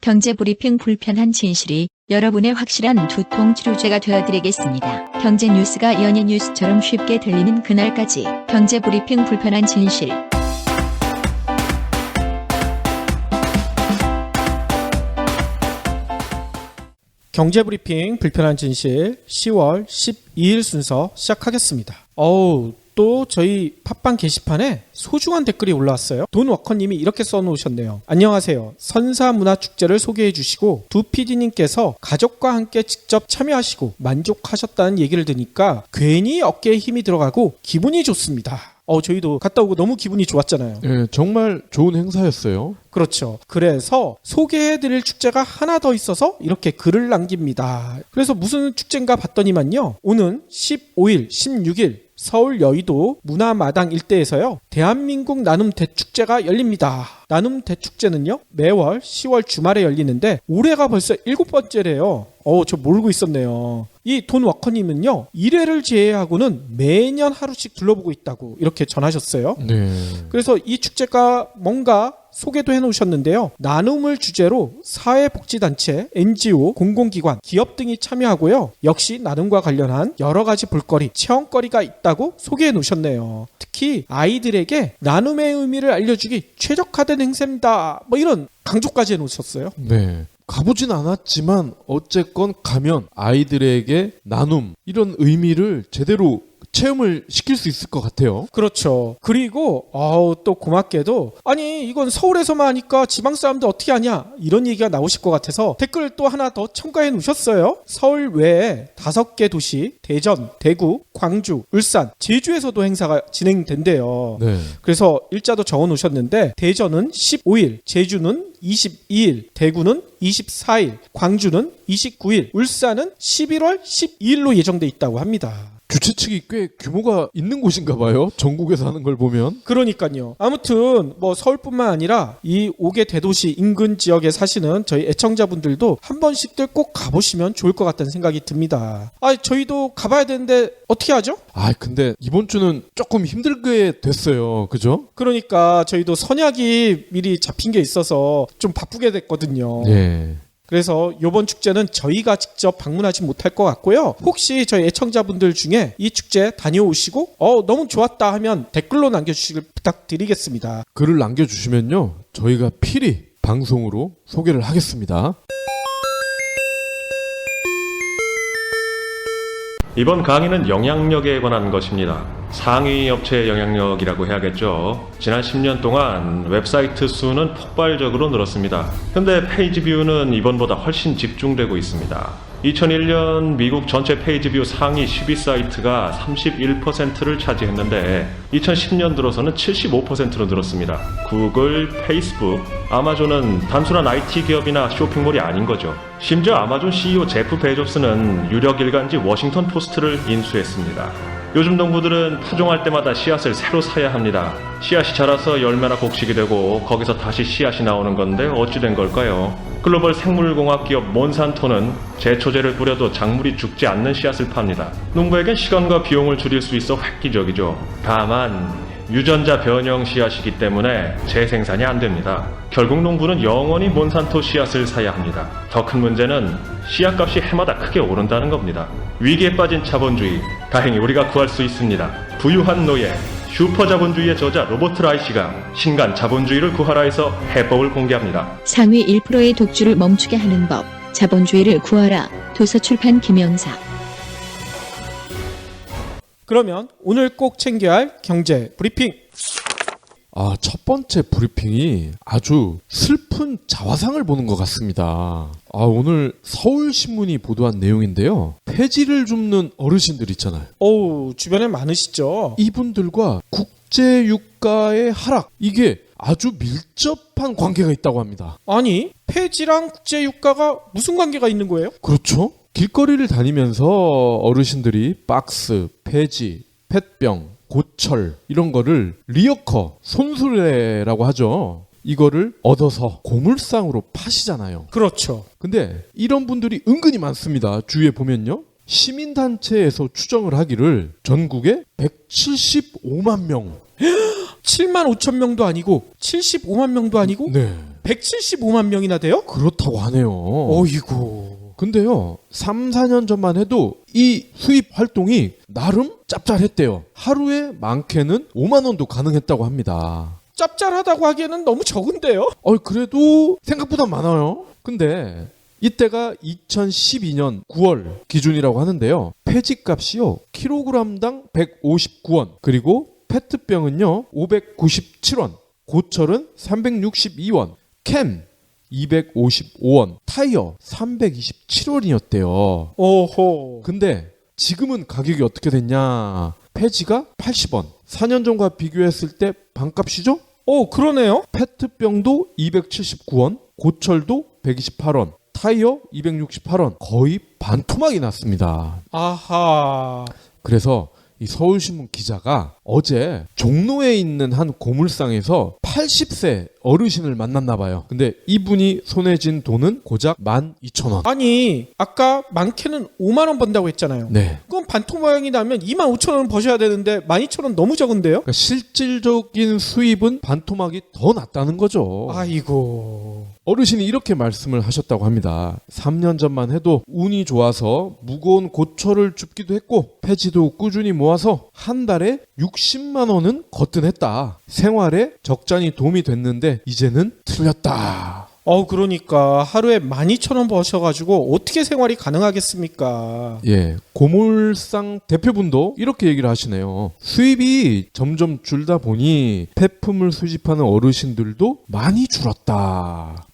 경제브리핑 불편한 진실이 여러분의 확실한 두통 치료제가 되어드리겠습니다. 경제뉴스가 연예뉴스처럼 쉽게 들리는 그날까지 경제브리핑 불편한 진실. 경제브리핑 불편한 진실 10월 12일 순서 시작하겠습니다. 또 저희 팟빵 게시판에 소중한 댓글이 올라왔어요. 돈워커님이 이렇게 써놓으셨네요. 안녕하세요. 선사문화축제를 소개해 주시고 두 PD님께서 가족과 함께 직접 참여하시고 만족하셨다는 얘기를 들으니까 괜히 어깨에 힘이 들어가고 기분이 좋습니다. 저희도 갔다 오고 너무 기분이 좋았잖아요. 네, 정말 좋은 행사였어요. 그렇죠. 그래서 소개해드릴 축제가 하나 더 있어서 이렇게 글을 남깁니다. 그래서 무슨 축제인가 봤더니만요. 오는 15일, 16일 서울 여의도 문화마당 일대에서요. 대한민국 나눔 대축제가 열립니다. 나눔 대축제는요. 매월 10월 주말에 열리는데 올해가 벌써 7번째래요. 저 모르고 있었네요. 이 돈워커님은요. 1회를 제외하고는 매년 하루씩 둘러보고 있다고 이렇게 전하셨어요. 네. 그래서 이 축제가 뭔가 소개도 해놓으셨는데요. 나눔을 주제로 사회복지단체, NGO, 공공기관, 기업 등이 참여하고요. 역시 나눔과 관련한 여러 가지 볼거리, 체험거리가 있다고 소개해 놓으셨네요. 특히 아이들에게 나눔의 의미를 알려주기 최적화된 행사입니다. 이런 강조까지 해놓으셨어요. 네. 가보진 않았지만 어쨌건 가면 아이들에게 나눔 이런 의미를 제대로 체험을 시킬 수 있을 것 같아요. 그렇죠. 그리고 또 고맙게도 아니 이건 서울에서만 하니까 지방 사람들 어떻게 하냐 이런 얘기가 나오실 것 같아서 댓글 또 하나 더 첨가해 놓으셨어요. 서울 외에 5개 도시 대전, 대구, 광주, 울산, 제주에서도 행사가 진행된대요. 네. 그래서 일자도 적어 놓으셨는데 대전은 15일, 제주는 22일, 대구는 24일, 광주는 29일, 울산은 11월 12일로 예정돼 있다고 합니다. 주최 측이 꽤 규모가 있는 곳인가 봐요. 전국에서 하는 걸 보면. 그러니까요. 아무튼 서울뿐만 아니라 이 5개 대도시 인근 지역에 사시는 저희 애청자분들도 한 번씩들 꼭 가보시면 좋을 것 같다는 생각이 듭니다. 저희도 가봐야 되는데 어떻게 하죠? 근데 이번 주는 조금 힘들게 됐어요. 그죠? 그러니까 저희도 선약이 미리 잡힌 게 있어서 좀 바쁘게 됐거든요. 네. 그래서 이번 축제는 저희가 직접 방문하지 못할 것 같고요. 혹시 저희 애청자분들 중에 이 축제 다녀오시고 너무 좋았다 하면 댓글로 남겨주시길 부탁드리겠습니다. 글을 남겨주시면요. 저희가 필히 방송으로 소개를 하겠습니다. 이번 강의는 영향력에 관한 것입니다. 상위 업체의 영향력이라고 해야겠죠. 지난 10년 동안 웹사이트 수는 폭발적으로 늘었습니다. 근데 페이지 뷰는 이번보다 훨씬 집중되고 있습니다. 2001년 미국 전체 페이지 뷰 상위 10위 사이트가 31%를 차지했는데 2010년 들어서는 75%로 늘었습니다. 구글, 페이스북, 아마존은 단순한 IT 기업이나 쇼핑몰이 아닌 거죠. 심지어 아마존 CEO 제프 베조스는 유력 일간지 워싱턴 포스트를 인수했습니다. 요즘 농부들은 파종할 때마다 씨앗을 새로 사야 합니다. 씨앗이 자라서 열매나 곡식이 되고 거기서 다시 씨앗이 나오는 건데 어찌 된 걸까요? 글로벌 생물공학 기업 몬산토는 제초제를 뿌려도 작물이 죽지 않는 씨앗을 팝니다. 농부에겐 시간과 비용을 줄일 수 있어 획기적이죠. 다만 유전자 변형 씨앗이기 때문에 재생산이 안 됩니다. 결국 농부는 영원히 몬산토 씨앗을 사야 합니다. 더 큰 문제는 씨앗값이 해마다 크게 오른다는 겁니다. 위기에 빠진 자본주의, 다행히 우리가 구할 수 있습니다. 부유한 노예, 슈퍼자본주의의 저자 로버트 라이시가 신간 자본주의를 구하라에서 해법을 공개합니다. 상위 1%의 독주를 멈추게 하는 법, 자본주의를 구하라. 도서출판 김영사. 그러면 오늘 꼭 챙겨야 할 경제 브리핑. 첫 번째 브리핑이 아주 슬픈 자화상을 보는 것 같습니다. 오늘 서울신문이 보도한 내용인데요. 폐지를 줍는 어르신들 있잖아요. 주변에 많으시죠? 이분들과 국제유가의 하락, 이게 아주 밀접한 관계가 있다고 합니다. 아니, 폐지랑 국제유가가 무슨 관계가 있는 거예요? 그렇죠. 길거리를 다니면서 어르신들이 박스, 폐지, 펫병, 고철 이런 거를 리어커, 손수레라고 하죠. 이거를 얻어서 고물상으로 파시잖아요. 그렇죠. 근데 이런 분들이 은근히 많습니다. 주위에 보면요. 시민단체에서 추정을 하기를 전국에 175만 명. 7만 5천 명도 아니고 75만 명도 아니고 네. 175만 명이나 돼요? 그렇다고 하네요. 어이구. 근데요, 3, 4년 전만 해도 이 수입 활동이 나름 짭짤했대요. 하루에 많게는 5만 원도 가능했다고 합니다. 짭짤하다고 하기에는 너무 적은데요? 그래도 생각보다 많아요. 근데 이때가 2012년 9월 기준이라고 하는데요. 폐지값이요, 킬로그램당 159원, 그리고 페트병은요 597원, 고철은 362원, 캠 255원, 타이어 327원이었대요. 오호. 근데 지금은 가격이 어떻게 됐냐? 폐지가 80원. 4년 전과 비교했을 때 반값이죠? 그러네요. 페트병도 279원, 고철도 128원, 타이어 268원. 거의 반토막이 났습니다. 아하. 그래서 이 서울신문 기자가 어제 종로에 있는 한 고물상에서 80세 어르신을 만났나 봐요. 근데 이분이 손에 쥔 돈은 고작 12,000원. 아니, 아까 많게는 5만 원 번다고 했잖아요. 네. 그럼 반토막이 나면 2만 5천 원 버셔야 되는데 12,000원 너무 적은데요? 그러니까 실질적인 수입은 반토막이 더 낮다는 거죠. 아이고. 어르신이 이렇게 말씀을 하셨다고 합니다. 3년 전만 해도 운이 좋아서 무거운 고철을 줍기도 했고 폐지도 꾸준히 모아서 한 달에 60만 원은 거뜬했다. 생활에 적잖이 도움이 됐는데 이제는 틀렸다. 그러니까 하루에 12,000원 버셔가지고 어떻게 생활이 가능하겠습니까? 예, 고물상 대표분도 이렇게 얘기를 하시네요. 수입이 점점 줄다 보니 폐품을 수집하는 어르신들도 많이 줄었다.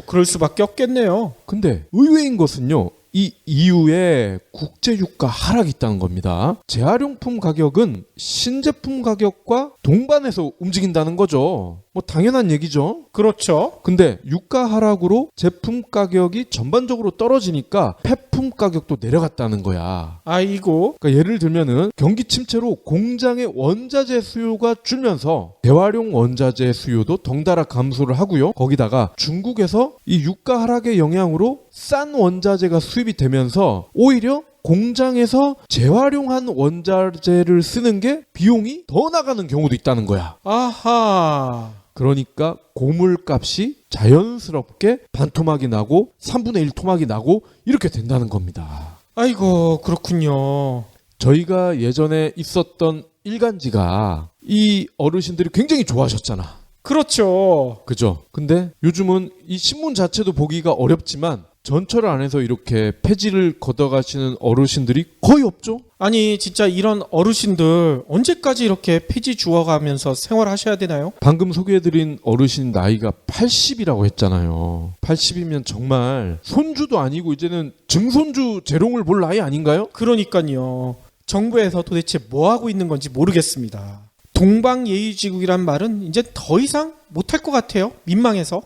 그럴 수밖에 없겠네요. 근데 의외인 것은요, 이 이후에 국제유가 하락이 있다는 겁니다. 재활용품 가격은 신제품 가격과 동반해서 움직인다는 거죠. 뭐 당연한 얘기죠. 그렇죠. 근데 유가 하락으로 제품 가격이 전반적으로 떨어지니까 폐품 가격도 내려갔다는 거야. 아이고. 그러니까 예를 들면은 경기 침체로 공장의 원자재 수요가 줄면서 재활용 원자재 수요도 덩달아 감소를 하고요. 거기다가 중국에서 이 유가 하락의 영향으로 싼 원자재가 수입이 되면서 오히려 공장에서 재활용한 원자재를 쓰는 게 비용이 더 나가는 경우도 있다는 거야. 아하. 그러니까 고물값이 자연스럽게 반토막이 나고 3분의 1 토막이 나고 이렇게 된다는 겁니다. 아이고, 그렇군요. 저희가 예전에 있었던 일간지가 이 어르신들이 굉장히 좋아하셨잖아. 그렇죠. 그죠? 근데 요즘은 이 신문 자체도 보기가 어렵지만 전철 안에서 이렇게 폐지를 걷어가시는 어르신들이 거의 없죠? 아니, 진짜 이런 어르신들 언제까지 이렇게 폐지 주워가면서 생활하셔야 되나요? 방금 소개해드린 어르신 나이가 80이라고 했잖아요. 80이면 정말 손주도 아니고 이제는 증손주 재롱을 볼 나이 아닌가요? 그러니까요. 정부에서 도대체 뭐 하고 있는 건지 모르겠습니다. 동방예의지국이란 말은 이제 더 이상 못할 것 같아요. 민망해서.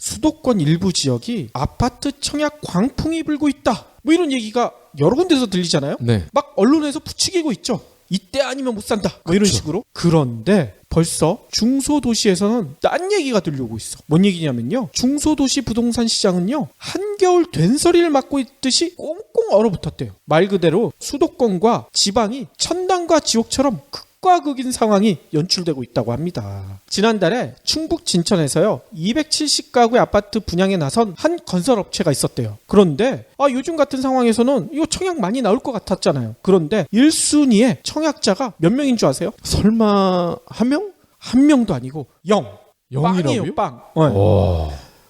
수도권 일부 지역이 아파트 청약 광풍이 불고 있다. 뭐 이런 얘기가 여러 군데서 들리잖아요. 네. 막 언론에서 부추기고 있죠. 이때 아니면 못 산다. 뭐 이런 그쵸. 식으로. 그런데 벌써 중소도시에서는 딴 얘기가 들려오고 있어. 뭔 얘기냐면요. 중소도시 부동산 시장은요. 한겨울 된서리를 맞고 있듯이 꽁꽁 얼어붙었대요. 말 그대로 수도권과 지방이 천당과 지옥처럼 극과 극인 상황이 연출되고 있다고 합니다. 지난달에 충북 진천에서요 270가구의 아파트 분양에 나선 한 건설업체가 있었대요. 그런데 요즘 같은 상황에서는 이거 청약 많이 나올 것 같았잖아요. 그런데 1순위에 청약자가 몇 명인 줄 아세요? 설마 한 명? 한 명도 아니고 0. 0이라고요? 빵이에요, 빵. 네.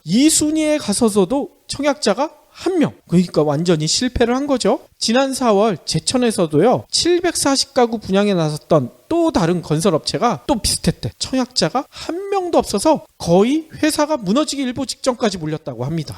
2순위에 가서서도 청약자가 한 명. 그러니까 완전히 실패를 한 거죠. 지난 4월 제천에서도요. 740가구 분양에 나섰던 또 다른 건설업체가 또 비슷했대. 청약자가 한 명도 없어서 거의 회사가 무너지기 일보 직전까지 몰렸다고 합니다.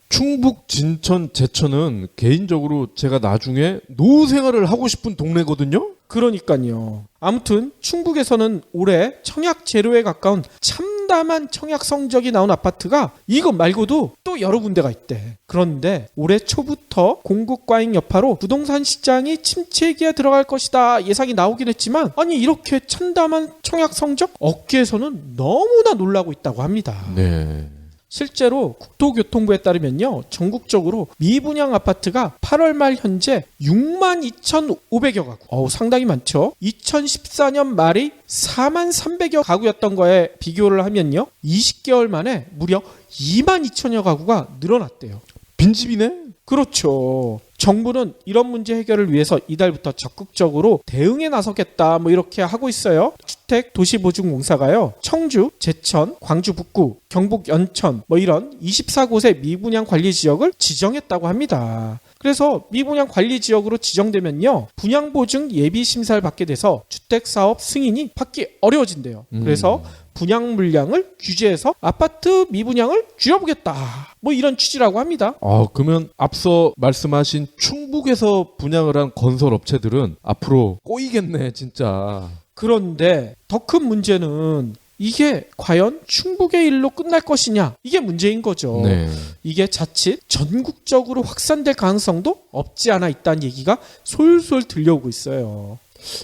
충북, 진천, 제천은 개인적으로 제가 나중에 노후 생활을 하고 싶은 동네거든요. 그러니까요. 아무튼 충북에서는 올해 청약 제로에 가까운 참담한 청약 성적이 나온 아파트가 이것 말고도 또 여러 군데가 있대. 그런데 올해 초부터 공급 과잉 여파로 부동산 시장이 침체기에 들어갈 것이다 예상이 나오긴 했지만 아니 이렇게 참담한 청약 성적? 업계에서는 너무나 놀라고 있다고 합니다. 네. 실제로 국토교통부에 따르면요, 전국적으로 미분양 아파트가 8월 말 현재 62,500여 가구. 상당히 많죠. 2014년 말이 43,300여 가구였던 거에 비교를 하면요, 20개월 만에 무려 22,000여 가구가 늘어났대요. 빈집이네? 그렇죠. 정부는 이런 문제 해결을 위해서 이달부터 적극적으로 대응에 나서겠다 이렇게 하고 있어요. 주택도시보증공사가요, 청주, 제천, 광주 북구, 경북 연천 이런 24곳의 미분양 관리 지역을 지정했다고 합니다. 그래서 미분양 관리 지역으로 지정되면요, 분양보증 예비 심사를 받게 돼서 주택사업 승인이 받기 어려워진대요. 그래서 분양 물량을 규제해서 아파트 미분양을 줄여보겠다, 이런 취지라고 합니다. 그러면 앞서 말씀하신 충북에서 분양을 한 건설업체들은 앞으로 꼬이겠네 진짜. 그런데 더 큰 문제는 이게 과연 충북의 일로 끝날 것이냐, 이게 문제인 거죠. 네. 이게 자칫 전국적으로 확산될 가능성도 없지 않아 있다는 얘기가 솔솔 들려오고 있어요.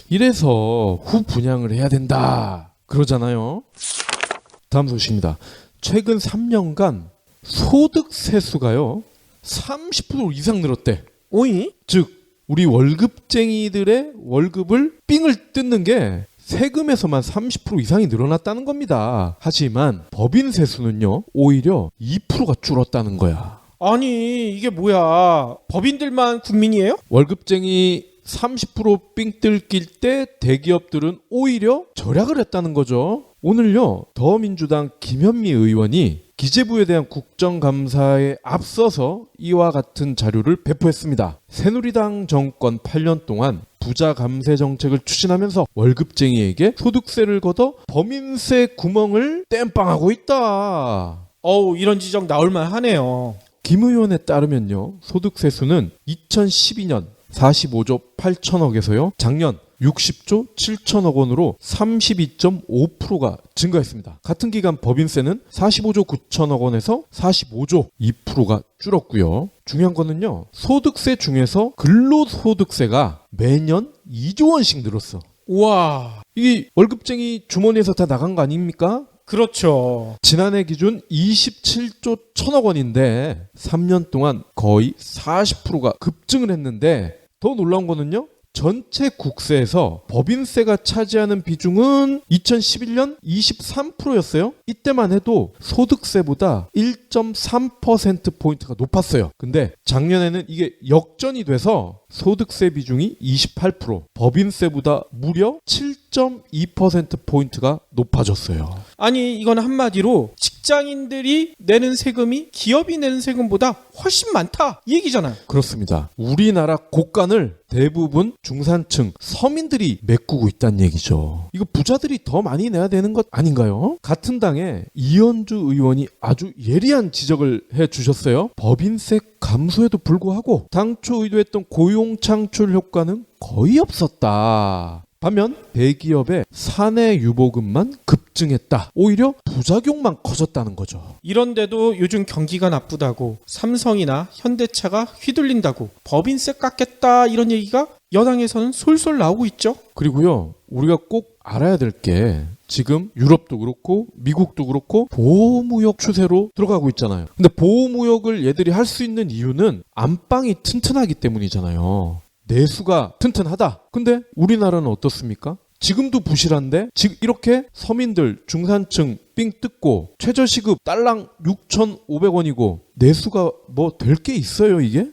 이래서 후 분양을 해야 된다 그러잖아요. 다음 소식입니다. 최근 3년간 소득 세수가요 30% 이상 늘었대. 오이? 즉 우리 월급쟁이들의 월급을 삥을 뜯는 게 세금에서만 30% 이상이 늘어났다는 겁니다. 하지만 법인 세수는요 오히려 2%가 줄었다는 거야. 아니, 이게 뭐야? 법인들만 국민이에요? 월급쟁이 30%삥 뜯길 때 대기업들은 오히려 절약을 했다는 거죠. 오늘요 더민주당 김현미 의원이 기재부에 대한 국정감사에 앞서서 이와 같은 자료를 배포했습니다. 새누리당 정권 8년 동안 부자 감세 정책을 추진하면서 월급쟁이에게 소득세를 걷어 범인세 구멍을 땜빵하고 있다. 이런 지적 나올만 하네요. 김 의원에 따르면요 소득세수는 2012년 45조 8천억에서요 작년 60조 7천억 원으로 32.5%가 증가했습니다. 같은 기간 법인세는 45조 9천억 원에서 45조 2%가 줄었고요. 중요한 거는요 소득세 중에서 근로소득세가 매년 2조 원씩 늘었어. 우와, 이게 월급쟁이 주머니에서 다 나간 거 아닙니까? 그렇죠. 지난해 기준 27조 1천억 원인데 3년 동안 거의 40%가 급증을 했는데 더 놀라운 거는요 전체 국세에서 법인세가 차지하는 비중은 2011년 23%였어요. 이때만 해도 소득세보다 1.3%포인트가 높았어요. 근데 작년에는 이게 역전이 돼서 소득세 비중이 28%, 법인세보다 무려 7.2%포인트가 높아졌어요. 아니, 이건 한마디로 직장인들이 내는 세금이 기업이 내는 세금보다 훨씬 많다, 이 얘기잖아요. 그렇습니다. 우리나라 곳간을 대부분 중산층, 서민들이 메꾸고 있다는 얘기죠. 이거 부자들이 더 많이 내야 되는 것 아닌가요? 같은 당에 이현주 의원이 아주 예리한 지적을 해주셨어요. 법인세 감소에도 불구하고 당초 의도했던 고용 창출 효과는 거의 없었다. 반면 대기업의 사내 유보금만 급증했다. 오히려 부작용만 커졌다는 거죠. 이런데도 요즘 경기가 나쁘다고 삼성이나 현대차가 휘둘린다고 법인세 깎겠다, 이런 얘기가 여당에서는 솔솔 나오고 있죠. 그리고요 우리가 꼭 알아야 될 게 지금 유럽도 그렇고 미국도 그렇고 보호무역 추세로 들어가고 있잖아요. 근데 보호무역을 얘들이 할 수 있는 이유는 안방이 튼튼하기 때문이잖아요. 내수가 튼튼하다. 근데 우리나라는 어떻습니까? 지금도 부실한데 지금 이렇게 서민들 중산층 삥 뜯고 최저시급 딸랑 6,500원이고 내수가 뭐 될 게 있어요 이게?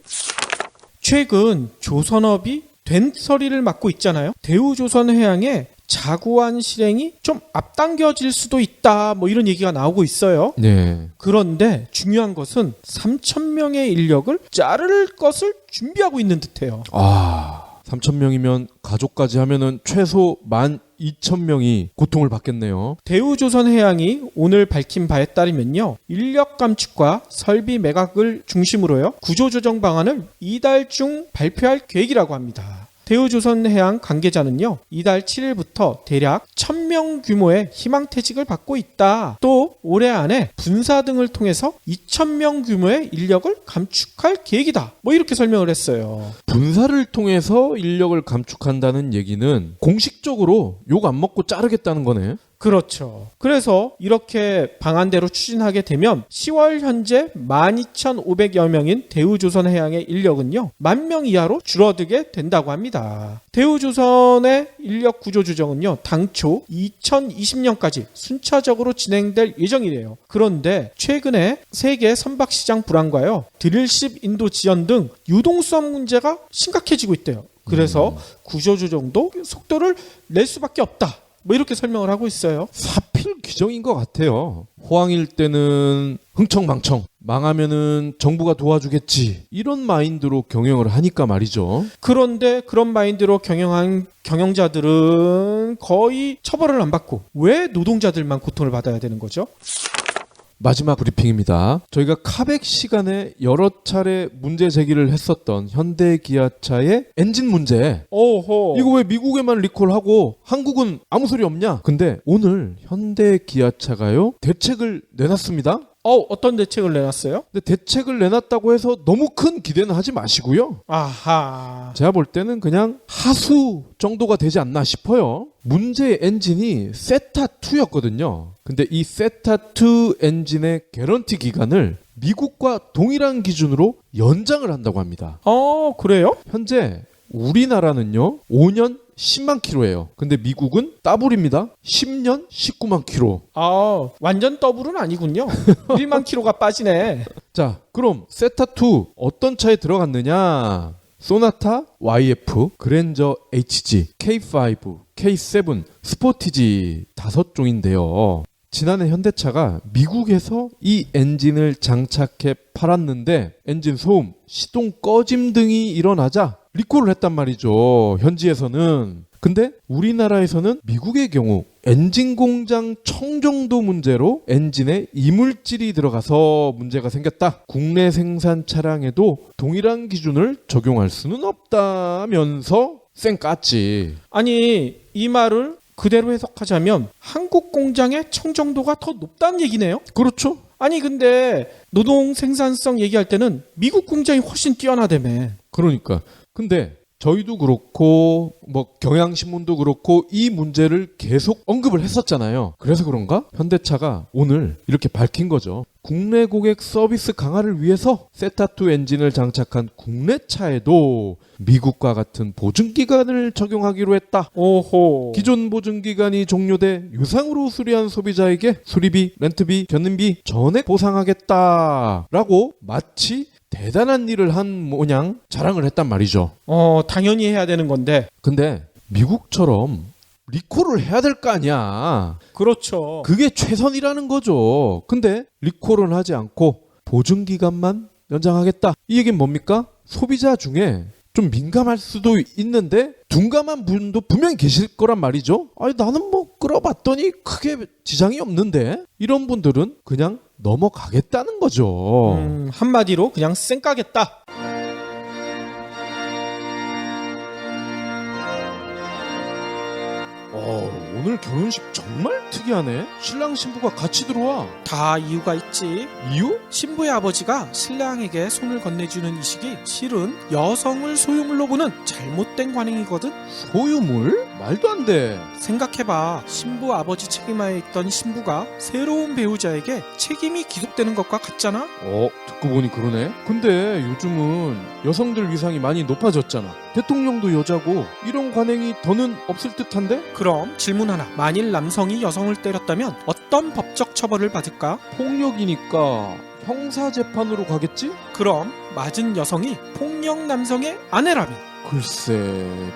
최근 조선업이 된서리를 맡고 있잖아요. 대우조선해양의 자구안 실행이 좀 앞당겨질 수도 있다, 이런 얘기가 나오고 있어요. 네. 그런데 중요한 것은 3,000명의 인력을 자를 것을 준비하고 있는 듯해요. 3,000명이면 가족까지 하면은 최소 12,000명이 고통을 받겠네요. 대우조선해양이 오늘 밝힌 바에 따르면요, 인력 감축과 설비 매각을 중심으로요 구조조정 방안을 이달 중 발표할 계획이라고 합니다. 대우조선해양 관계자는요 이달 7일부터 대략 1,000명 규모의 희망퇴직을 받고 있다. 또 올해 안에 분사 등을 통해서 2,000명 규모의 인력을 감축할 계획이다. 이렇게 설명을 했어요. 분사를 통해서 인력을 감축한다는 얘기는 공식적으로 욕 안 먹고 자르겠다는 거네. 그렇죠. 그래서 이렇게 방안대로 추진하게 되면 10월 현재 12,500여 명인 대우조선해양의 인력은요 10,000명 이하로 줄어들게 된다고 합니다. 대우조선의 인력 구조 조정은요 당초 2020년까지 순차적으로 진행될 예정이래요. 그런데 최근에 세계 선박시장 불안과요 드릴십 인도 지연 등 유동성 문제가 심각해지고 있대요. 그래서 구조 조정도 속도를 낼 수밖에 없다. 뭐 이렇게 설명을 하고 있어요. 사필 규정인 것 같아요. 호황일 때는 흥청망청, 망하면은 정부가 도와주겠지, 이런 마인드로 경영을 하니까 말이죠. 그런데 그런 마인드로 경영한 경영자들은 거의 처벌을 안 받고 왜 노동자들만 고통을 받아야 되는 거죠? 마지막 브리핑입니다. 저희가 카백 시간에 여러 차례 문제 제기를 했었던 현대기아차의 엔진 문제. 오호. 이거 왜 미국에만 리콜하고 한국은 아무 소리 없냐? 근데 오늘 현대기아차가요 대책을 내놨습니다. 어떤 대책을 내놨어요? 근데 대책을 내놨다고 해서 너무 큰 기대는 하지 마시고요. 아하. 제가 볼 때는 그냥 하수 정도가 되지 않나 싶어요. 문제의 엔진이 세타2였거든요. 근데 이 세타2 엔진의 개런티 기간을 미국과 동일한 기준으로 연장을 한다고 합니다. 그래요? 현재 우리나라는요 5년 10만 킬로예요. 근데 미국은 더블입니다. 10년 19만 킬로. 완전 더블은 아니군요. 1만 킬로가 빠지네. 자, 그럼 세타2 어떤 차에 들어갔느냐? 소나타, YF, 그랜저 HG, K5, K7, 스포티지 5종인데요. 지난해 현대차가 미국에서 이 엔진을 장착해 팔았는데 엔진 소음, 시동 꺼짐 등이 일어나자 리콜을 했단 말이죠. 현지에서는. 근데 우리나라에서는 미국의 경우 엔진 공장 청정도 문제로 엔진에 이물질이 들어가서 문제가 생겼다. 국내 생산 차량에도 동일한 기준을 적용할 수는 없다면서 쌩 깠지. 아니 이 말을 그대로 해석하자면 한국 공장의 청정도가 더 높다는 얘기네요. 그렇죠. 아니 근데 노동 생산성 얘기할 때는 미국 공장이 훨씬 뛰어나다며. 그러니까. 근데 저희도 그렇고 뭐 경향신문도 그렇고 이 문제를 계속 언급을 했었잖아요. 그래서 그런가? 현대차가 오늘 이렇게 밝힌 거죠. 국내 고객 서비스 강화를 위해서 세타2 엔진을 장착한 국내 차에도 미국과 같은 보증기간을 적용하기로 했다. 오호. 기존 보증기간이 종료돼 유상으로 수리한 소비자에게 수리비, 렌트비, 견인비 전액 보상하겠다라고 마치 대단한 일을 한 모양 자랑을 했단 말이죠. 당연히 해야 되는 건데. 근데 미국처럼 리콜을 해야 될 거 아니야. 그렇죠. 그게 최선이라는 거죠. 근데 리콜은 하지 않고 보증기간만 연장하겠다. 이 얘기는 뭡니까? 소비자 중에 좀 민감할 수도 있는데 둔감한 분도 분명히 계실 거란 말이죠. 아니 나는 뭐 끌어봤더니 크게 지장이 없는데, 이런 분들은 그냥 넘어가겠다는 거죠. 한마디로 그냥 쌩까겠다. 오늘 결혼식 정말 특이하네. 신랑 신부가 같이 들어와. 다 이유가 있지. 이유? 신부의 아버지가 신랑에게 손을 건네주는 이 시기 실은 여성을 소유물로 보는 잘못된 관행이거든. 소유물? 말도 안 돼. 생각해봐. 신부 아버지 책임하에 있던 신부가 새로운 배우자에게 책임이 기속되는 것과 같잖아. 듣고 보니 그러네. 근데 요즘은 여성들 위상이 많이 높아졌잖아. 대통령도 여자고 이런 관행이 더는 없을 듯한데? 그럼 질문 하나. 만일 남성이 여성을 때렸다면 어떤 법적 처벌을 받을까? 폭력이니까 형사재판으로 가겠지? 그럼 맞은 여성이 폭력 남성의 아내라면? 글쎄,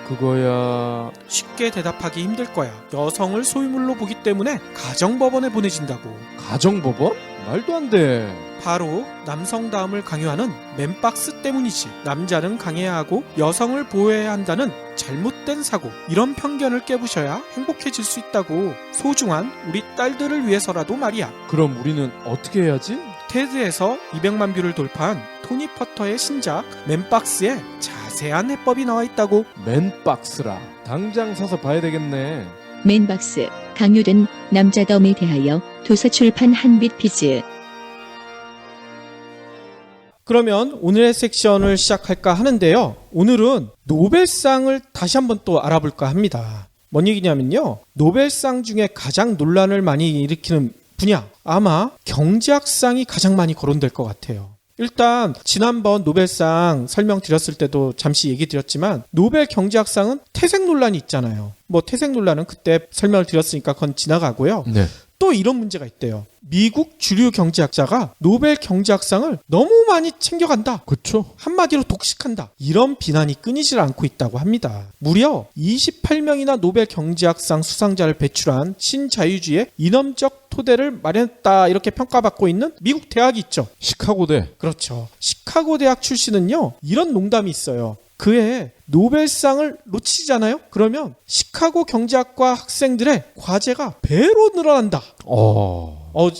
그거야... 쉽게 대답하기 힘들 거야. 여성을 소유물로 보기 때문에 가정법원에 보내진다고. 가정법원? 말도 안 돼. 바로 남성다움을 강요하는 맨박스 때문이지. 남자는 강해야 하고 여성을 보호해야 한다는 잘못된 사고, 이런 편견을 깨부셔야 행복해질 수 있다고. 소중한 우리 딸들을 위해서라도 말이야. 그럼 우리는 어떻게 해야지? 테드에서 200만 뷰를 돌파한 토니 퍼터의 신작 맨박스에 자세한 해법이 나와 있다고. 맨박스라. 당장 사서 봐야 되겠네. 맨박스, 강요된 남자다움에 대하여 도서출판 한빛피즈. 그러면 오늘의 섹션을 시작할까 하는데요. 오늘은 노벨상을 다시 한번 또 알아볼까 합니다. 뭔 얘기냐면요. 노벨상 중에 가장 논란을 많이 일으키는 분야, 아마 경제학상이 가장 많이 거론될 것 같아요. 일단 지난번 노벨상 설명드렸을 때도 잠시 얘기 드렸지만 노벨 경제학상은 퇴색 논란이 있잖아요. 뭐 퇴색 논란은 그때 설명을 드렸으니까 그건 지나가고요. 네. 또 이런 문제가 있대요. 미국 주류 경제학자가 노벨 경제학상을 너무 많이 챙겨간다. 그렇죠. 한마디로 독식한다. 이런 비난이 끊이질 않고 있다고 합니다. 무려 28명이나 노벨 경제학상 수상자를 배출한 신자유주의의 이념적 토대를 마련했다. 이렇게 평가받고 있는 미국 대학이 있죠. 시카고대. 그렇죠. 시카고 대학 출신은요. 이런 농담이 있어요. 그해 노벨상을 놓치잖아요. 그러면 시카고 경제학과 학생들의 과제가 배로 늘어난다.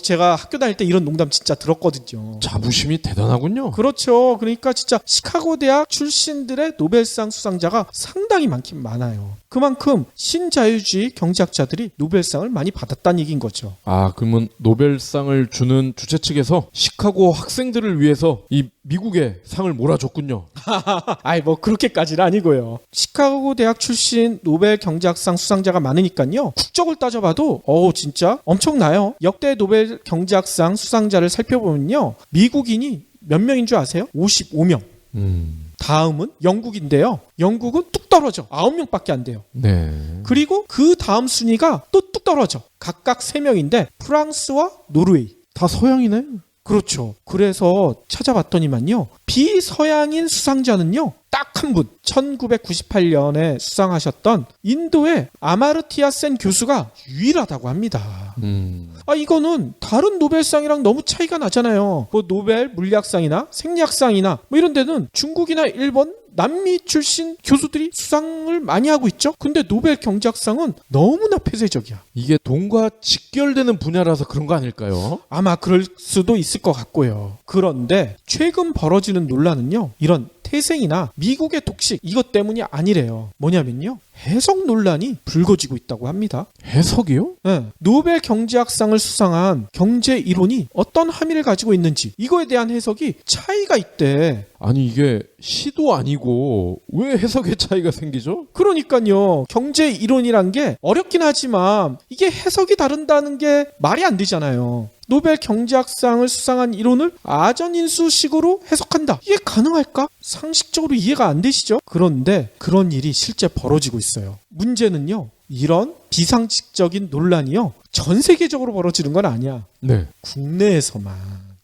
제가 학교 다닐 때 이런 농담 진짜 들었거든요. 자부심이 대단하군요. 그렇죠. 그러니까 진짜 시카고 대학 출신들의 노벨상 수상자가 상당히 많긴 많아요. 그만큼 신자유주의 경제학자들이 노벨상을 많이 받았다는 얘기인 거죠. 아, 그러면 노벨상을 주는 주최 측에서 시카고 학생들을 위해서 이 미국에 상을 몰아줬군요. 아이 뭐 그렇게까지는 아니고요. 시카고 대학 출신 노벨 경제학상 수상자가 많으니까요. 국적을 따져봐도 진짜 엄청나요. 역대 노벨 경제학상 수상자를 살펴보면요. 미국인이 몇 명인 줄 아세요? 55명. 다음은 영국인데요. 영국은 뚝 떨어져. 9명밖에 안 돼요. 네. 그리고 그 다음 순위가 또 뚝 떨어져. 각각 3명인데 프랑스와 노르웨이. 다 서양이네. 그렇죠. 그래서 찾아봤더니만요. 비서양인 수상자는요. 딱 한 분. 1998년에 수상하셨던 인도의 아마르티아 센 교수가 유일하다고 합니다. 이거는 다른 노벨상이랑 너무 차이가 나잖아요. 뭐 노벨 물리학상이나 생리학상이나 뭐 이런 데는 중국이나 일본, 남미 출신 교수들이 수상을 많이 하고 있죠. 근데 노벨 경제학상은 너무나 폐쇄적이야. 이게 돈과 직결되는 분야라서 그런 거 아닐까요? 아마 그럴 수도 있을 것 같고요. 그런데 최근 벌어지는 논란은요. 이런 태생이나 미국의 독식 이것 때문이 아니래요. 뭐냐면요. 해석 논란이 불거지고 있다고 합니다. 해석이요? 네. 노벨 경제학상을 수상한 경제 이론이 어떤 함의를 가지고 있는지 이거에 대한 해석이 차이가 있대. 아니 이게 시도 아니고 왜 해석의 차이가 생기죠? 그러니까요. 경제 이론이란 게 어렵긴 하지만 이게 해석이 다른다는 게 말이 안 되잖아요. 노벨 경제학상을 수상한 이론을 아전인수식으로 해석한다. 이게 가능할까? 상식적으로 이해가 안 되시죠? 그런데 그런 일이 실제 벌어지고 있어요. 문제는요. 이런 비상식적인 논란이요. 전 세계적으로 벌어지는 건 아니야. 네. 국내에서만.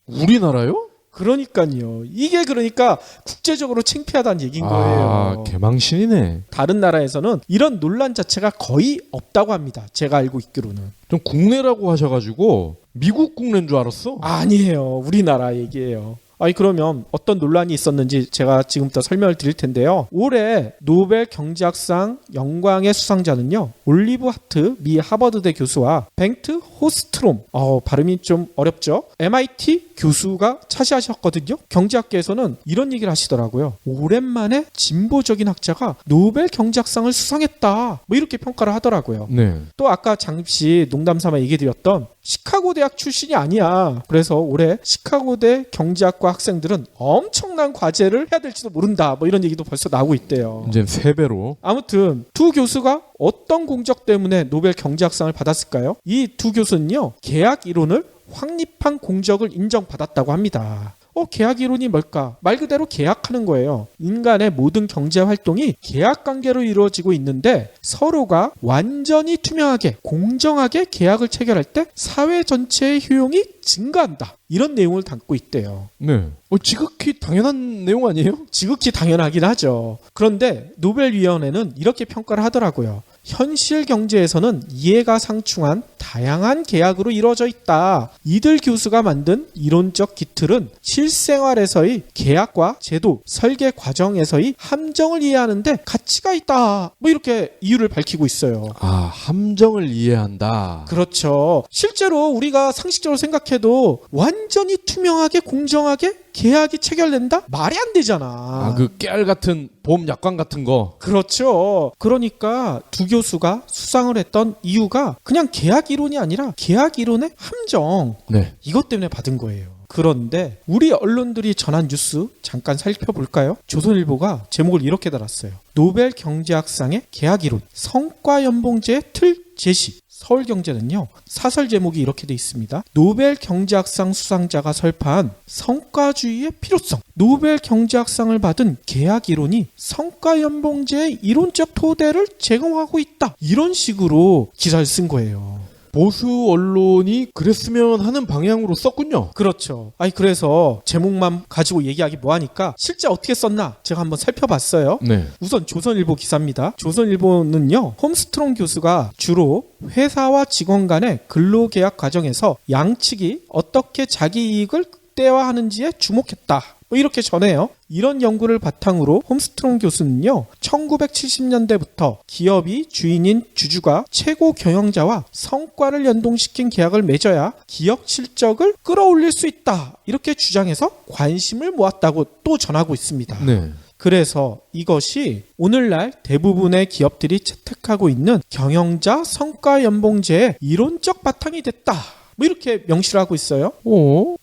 우리나라요? 그러니까요. 이게 그러니까 국제적으로 창피하다는 얘기인 거예요. 개망신이네. 다른 나라에서는 이런 논란 자체가 거의 없다고 합니다. 제가 알고 있기로는. 좀 국내라고 하셔가지고 미국 국내인 줄 알았어. 아니에요. 우리나라 얘기예요. 그러면 어떤 논란이 있었는지 제가 지금부터 설명을 드릴 텐데요. 올해 노벨 경제학상 영광의 수상자는요. 올리브 하트 미 하버드대 교수와 뱅트 호스트롬 발음이 좀 어렵죠. MIT 교수가 차지하셨거든요. 경제학계에서는 이런 얘기를 하시더라고요. 오랜만에 진보적인 학자가 노벨 경제학상을 수상했다. 뭐 이렇게 평가를 하더라고요. 네. 또 아까 잠시 농담삼아 얘기드렸던 시카고 대학 출신이 아니야. 그래서 올해 시카고대 경제학과 학생들은 엄청난 과제를 해야 될지도 모른다. 뭐 이런 얘기도 벌써 나오고 있대요. 이제 3배로. 아무튼 두 교수가 어떤 공적 때문에 노벨 경제학상을 받았을까요? 이 두 교수는요. 계약 이론을 확립한 공적을 인정받았다고 합니다. 계약 이론이 뭘까? 말 그대로 계약하는 거예요. 인간의 모든 경제 활동이 계약 관계로 이루어지고 있는데 서로가 완전히 투명하게 공정하게 계약을 체결할 때 사회 전체의 효용이 증가한다. 이런 내용을 담고 있대요. 네. 지극히 당연한 내용 아니에요? 지극히 당연하긴 하죠. 그런데 노벨위원회는 이렇게 평가를 하더라고요. 현실 경제에서는 이해가 상충한 다양한 계약으로 이루어져 있다. 이들 교수가 만든 이론적 기틀은 실생활에서의 계약과 제도, 설계 과정에서의 함정을 이해하는데 가치가 있다. 뭐 이렇게 이유를 밝히고 있어요. 함정을 이해한다. 그렇죠. 실제로 우리가 상식적으로 생각해도 완전히 투명하게 공정하게 계약이 체결된다? 말이 안 되잖아. 그 깨알 같은 보험 약관 같은 거. 그렇죠. 그러니까 두 교수가 수상을 했던 이유가 그냥 계약 이론이 아니라 계약 이론의 함정. 네. 이것 때문에 받은 거예요. 그런데 우리 언론들이 전한 뉴스 잠깐 살펴볼까요? 조선일보가 제목을 이렇게 달았어요. 노벨 경제학상의 계약 이론, 성과 연봉제의 틀 제시. 서울경제는요, 사설 제목이 이렇게 돼 있습니다. 노벨 경제학상 수상자가 설파한 성과주의의 필요성. 노벨 경제학상을 받은 계약 이론이 성과 연봉제의 이론적 토대를 제공하고 있다. 이런 식으로 기사를 쓴 거예요. 보수 언론이 그랬으면 하는 방향으로 썼군요. 그렇죠. 그래서 제목만 가지고 얘기하기 뭐하니까 실제 어떻게 썼나 제가 한번 살펴봤어요. 네. 우선 조선일보 기사입니다. 조선일보는요, 홈스트롱 교수가 주로 회사와 직원 간의 근로계약 과정에서 양측이 어떻게 자기 이익을 극대화하는지에 주목했다. 이렇게 전해요. 이런 연구를 바탕으로 홈스트롱 교수는요, 1970년대부터 기업이 주인인 주주가 최고 경영자와 성과를 연동시킨 계약을 맺어야 기업 실적을 끌어올릴 수 있다. 이렇게 주장해서 관심을 모았다고 또 전하고 있습니다. 네. 그래서 이것이 오늘날 대부분의 기업들이 채택하고 있는 경영자 성과 연봉제의 이론적 바탕이 됐다. 이렇게 명시를 하고 있어요.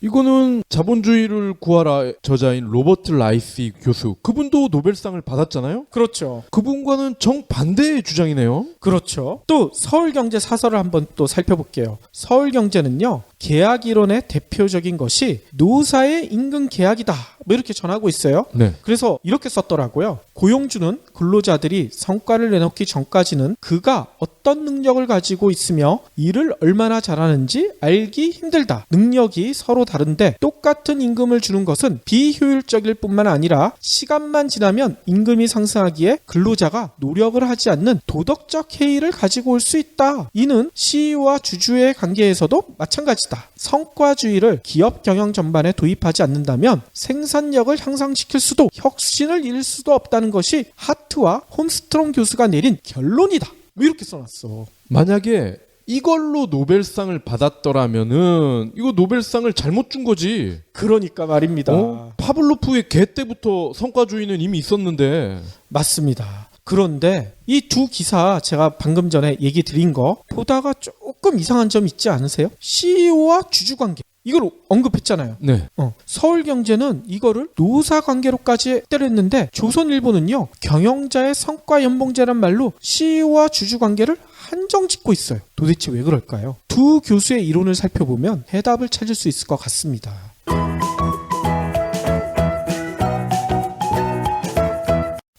이거는 자본주의를 구하라 저자인 로버트 라이시 교수, 그분도 노벨상을 받았잖아요. 그렇죠. 그분과는 정반대의 주장이네요. 그렇죠. 또 서울경제 사설을 한번 또 살펴볼게요. 서울경제는요, 계약 이론의 대표적인 것이 노사의 임금 계약이다. 이렇게 전하고 있어요. 네. 그래서 이렇게 썼더라고요. 고용주는 근로자들이 성과를 내놓기 전까지는 그가 어떤 능력을 가지고 있으며 일을 얼마나 잘하는지 알기 힘들다. 능력이 서로 다른데 똑같은 임금을 주는 것은 비효율적일 뿐만 아니라 시간만 지나면 임금이 상승하기에 근로자가 노력을 하지 않는 도덕적 해이를 가지고 올 수 있다. 이는 CEO와 주주의 관계에서도 마찬가지다. 성과주의를 기업 경영 전반에 도입하지 않는다면 생산력을 향상시킬 수도 혁신을 이룰 수도 없다는 것이 하트와 홈스트롱 교수가 내린 결론이다. 이렇게 써놨어. 만약에 이걸로 노벨상을 받았더라면은 이거 노벨상을 잘못 준 거지. 그러니까 말입니다. 파블로프의 개 때부터 성과주의는 이미 있었는데. 맞습니다. 그런데 이 두 기사 제가 방금 전에 얘기 드린 거 보다가 조금 이상한 점 있지 않으세요? CEO와 주주 관계. 이걸 언급했잖아요. 네. 서울경제는 이거를 노사 관계로까지 때렸는데 조선일보는요, 경영자의 성과 연봉제란 말로 CEO와 주주 관계를 한정 짓고 있어요. 도대체 왜 그럴까요? 두 교수의 이론을 살펴보면 해답을 찾을 수 있을 것 같습니다.